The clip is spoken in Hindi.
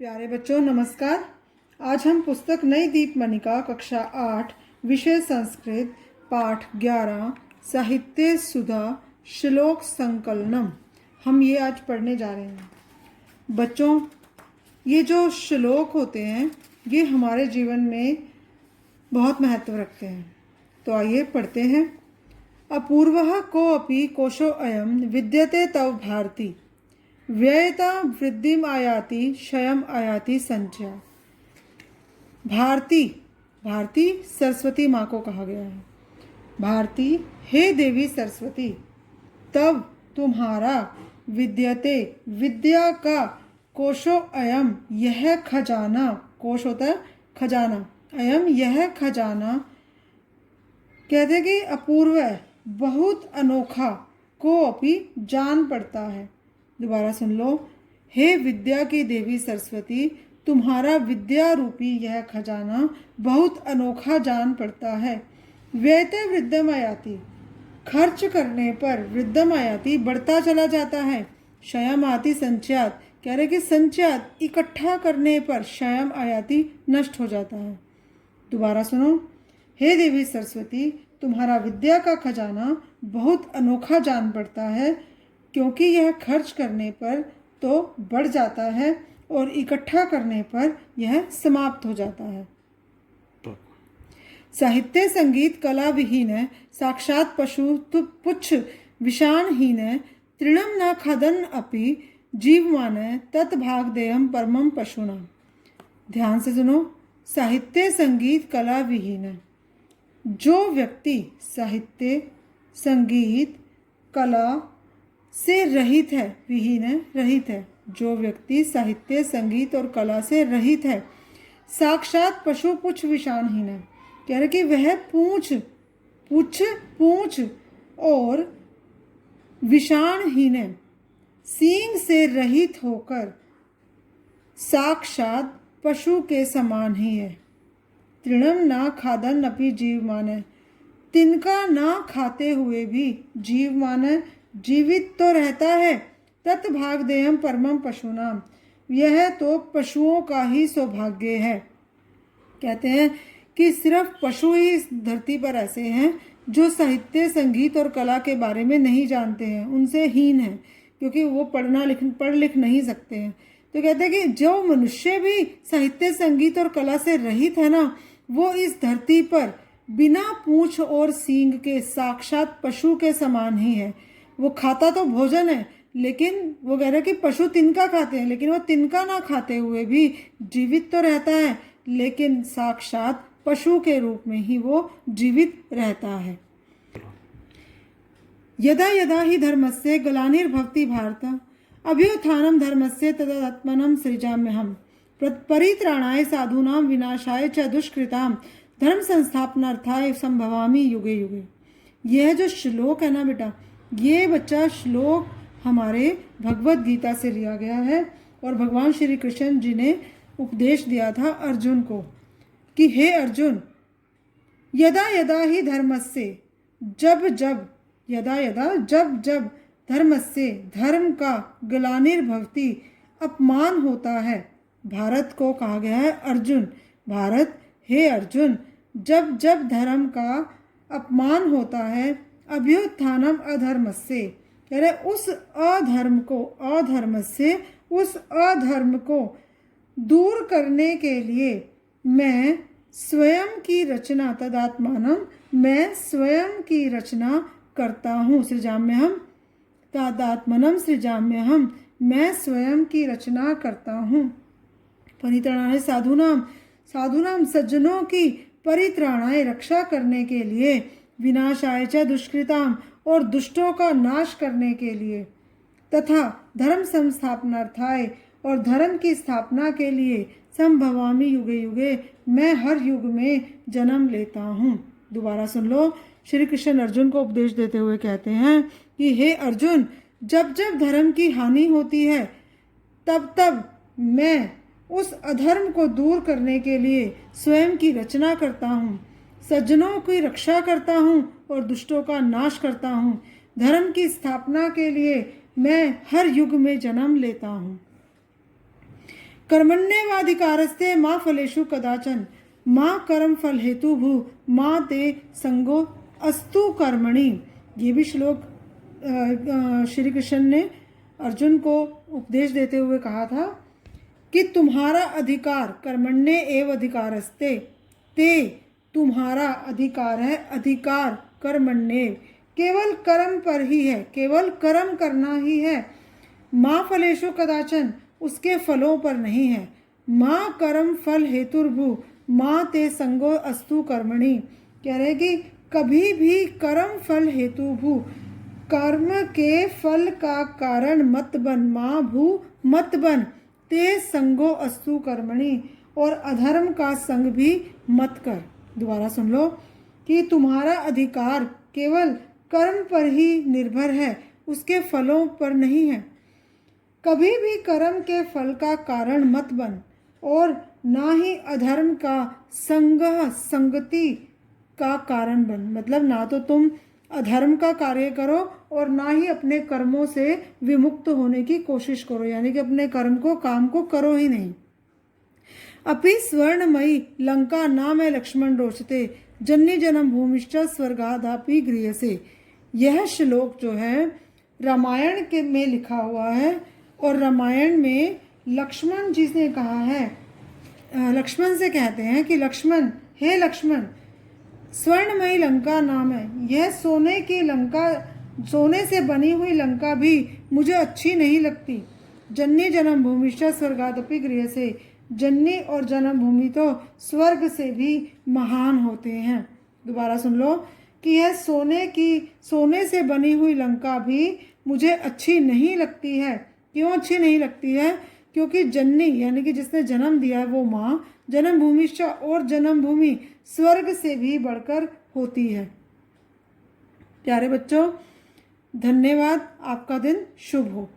प्यारे बच्चों नमस्कार। आज हम पुस्तक नई दीपमणिका कक्षा 8 विषय संस्कृत पाठ 11 साहित्य सुधा श्लोक संकलनम हम ये आज पढ़ने जा रहे हैं। बच्चों, ये जो श्लोक होते हैं ये हमारे जीवन में बहुत महत्व रखते हैं। तो आइए पढ़ते हैं। अपूर्वः कोऽपि कोशो अयं विद्यते तव भारती व्ययता वृद्धिम आयाति क्षयम आयाति संचय। भारती, भारती सरस्वती माँ को कहा गया है। भारती, हे देवी सरस्वती, तब तुम्हारा विद्यते, विद्या का, कोशो अयम यह खजाना, कोश होता है खजाना, अयम यह खजाना, कहते कि अपूर्व है, बहुत अनोखा, को अपि जान पड़ता है। दोबारा सुन लो। हे विद्या की देवी सरस्वती, तुम्हारा विद्या रूपी यह खजाना बहुत अनोखा जान पड़ता है। व्ययते वृद्धम आयाति, खर्च करने पर वृद्धम आयाति बढ़ता चला जाता है। क्षयम आति संचयात, कह रहे कि संचयात इकट्ठा करने पर क्षयम आयाति नष्ट हो जाता है। दोबारा सुनो। हे देवी सरस्वती, तुम्हारा विद्या का खजाना बहुत अनोखा जान पड़ता है, क्योंकि यह खर्च करने पर तो बढ़ जाता है और इकट्ठा करने पर यह समाप्त हो जाता है। साहित्य संगीत कला विहीन है, साक्षात पशु पुच्छ विषाणहीन है, तृणम न खादन अपि जीवमान है, तत्भाग देयम परमम पशुना। ध्यान से सुनो। साहित्य संगीत कला विहीन है, जो व्यक्ति साहित्य संगीत कला से रहित है, विहीन है रहित है, जो व्यक्ति साहित्य संगीत और कला से रहित है, साक्षात पशु पुच्छ विषाणहीन है, कह रहे कि वह पूंछ और विषाणहीन है, सींग से रहित होकर साक्षात पशु के समान ही है। तृणम ना खादन अपि जीवमान है, तिनका ना खाते हुए भी जीवमान है, जीवित तो रहता है। तत्भाग देयम परमम पशुनाम, यह तो पशुओं का ही सौभाग्य है। कहते हैं कि सिर्फ पशु ही इस धरती पर ऐसे हैं जो साहित्य संगीत और कला के बारे में नहीं जानते हैं, उनसे हीन है, क्योंकि वो पढ़ लिख नहीं सकते हैं। तो कहते हैं कि जो मनुष्य भी साहित्य संगीत और कला से रहित है ना, वो इस धरती पर बिना पूंछ और सींग के साक्षात पशु के समान ही है। वो खाता तो भोजन है, लेकिन वो कह रहे हैं कि पशु तिनका खाते हैं, लेकिन वो तिनका ना खाते हुए भी जीवित तो रहता है, लेकिन साक्षात पशु के रूप में ही वो जीवित रहता है। यदा यदा ही धर्मस्य ग्लानिर्भवति भारत अभ्युत्थानं धर्मस्य तदात्मनं सृजाम्यहम् परित्राणाय साधूनां विनाशाय च दुष्कृतां धर्म संस्थापनार्थाय संभवामि युगे युगे। यह जो श्लोक है ना बेटा, ये बच्चा श्लोक हमारे भगवत गीता से लिया गया है, और भगवान श्री कृष्ण जी ने उपदेश दिया था अर्जुन को कि हे अर्जुन, यदा यदा ही धर्मस्य, जब जब, यदा यदा जब जब, धर्मस्य धर्म का, ग्लानिर्भवति अपमान होता है, भारत को कहा गया है अर्जुन, भारत हे अर्जुन, जब जब धर्म का अपमान होता है, अभ्युत्थानम अधर्मस्य, कह रहे उस अधर्म को, अधर्म से उस अधर्म को दूर करने के लिए मैं स्वयं की रचना, तदात्मानम, मैं स्वयं की रचना करता हूँ। सृजाम्यहम् तदात्मनम सृजाम्यहम्, मैं स्वयं की रचना करता हूँ। परित्राणाय साधूनाम, साधूनाम सज्जनों की, परित्राणाय रक्षा करने के लिए, विनाशाय च दुष्कृताम और दुष्टों का नाश करने के लिए, तथा धर्म संस्थापनार्थाय और धर्म की स्थापना के लिए, संभवामि युगे युगे, मैं हर युग में जन्म लेता हूँ। दोबारा सुन लो। श्री कृष्ण अर्जुन को उपदेश देते हुए कहते हैं कि हे अर्जुन, जब जब धर्म की हानि होती है, तब तब मैं उस अधर्म को दूर करने के लिए स्वयं की रचना करता हूँ, सज्जनों की रक्षा करता हूँ और दुष्टों का नाश करता हूँ। धर्म की स्थापना के लिए मैं हर युग में जन्म लेता हूँ। कर्मण्येवाधिकारस्ते माँ फलेषु कदाचन माँ कर्म फल हेतु भू माँ ते संगो अस्तु कर्मणि। ये भी श्लोक श्री कृष्ण ने अर्जुन को उपदेश देते हुए कहा था कि तुम्हारा अधिकार कर्मण्य एव अधिकारस्ते, ते तुम्हारा अधिकार है, अधिकार कर्मण्य केवल कर्म पर ही है, केवल कर्म करना ही है। माँ फलेषु कदाचन उसके फलों पर नहीं है। माँ कर्म फल हेतुर्भु माँ ते संगो अस्तु कर्मणि। कह रहे कि कभी भी कर्म फल हेतु भू, कर्म के फल का कारण मत बन, माँ भू मत बन, ते संगो अस्तु कर्मणि और अधर्म का संग भी मत कर। दोबारा सुन लो कि तुम्हारा अधिकार केवल कर्म पर ही निर्भर है, उसके फलों पर नहीं है। कभी भी कर्म के फल का कारण मत बन और ना ही अधर्म का संगति का कारण बन। मतलब ना तो तुम अधर्म का कार्य करो और ना ही अपने कर्मों से विमुक्त होने की कोशिश करो, यानी कि अपने काम को करो ही नहीं। अपि स्वर्णमयी लंका नाम लक्ष्मण रोचते जन्य जन्म भूमिश्च स्वर्गादापि गृह्यसे। यह श्लोक जो है रामायण के में लिखा हुआ है और रामायण में लक्ष्मण जी ने कहा है, लक्ष्मण से कहते हैं कि लक्ष्मण, हे लक्ष्मण, स्वर्णमयी लंका नाम है, यह सोने की लंका, सोने से बनी हुई लंका भी मुझे अच्छी नहीं लगती। जन्य जन्म भूमिश्च स्वर्गादपि गृह्यसे, जन्य और जन्म भूमि तो स्वर्ग से भी महान होते हैं। दोबारा सुन लो कि यह सोने से बनी हुई लंका भी मुझे अच्छी नहीं लगती है। क्यों अच्छी नहीं लगती है? क्योंकि जन्नी यानी कि जिसने जन्म दिया है वो माँ, जन्म भूमिश्च और जन्म भूमि स्वर्ग से भी बढ़कर होती है। प्यारे बच्चों, धन्यवाद। आपका दिन शुभ हो।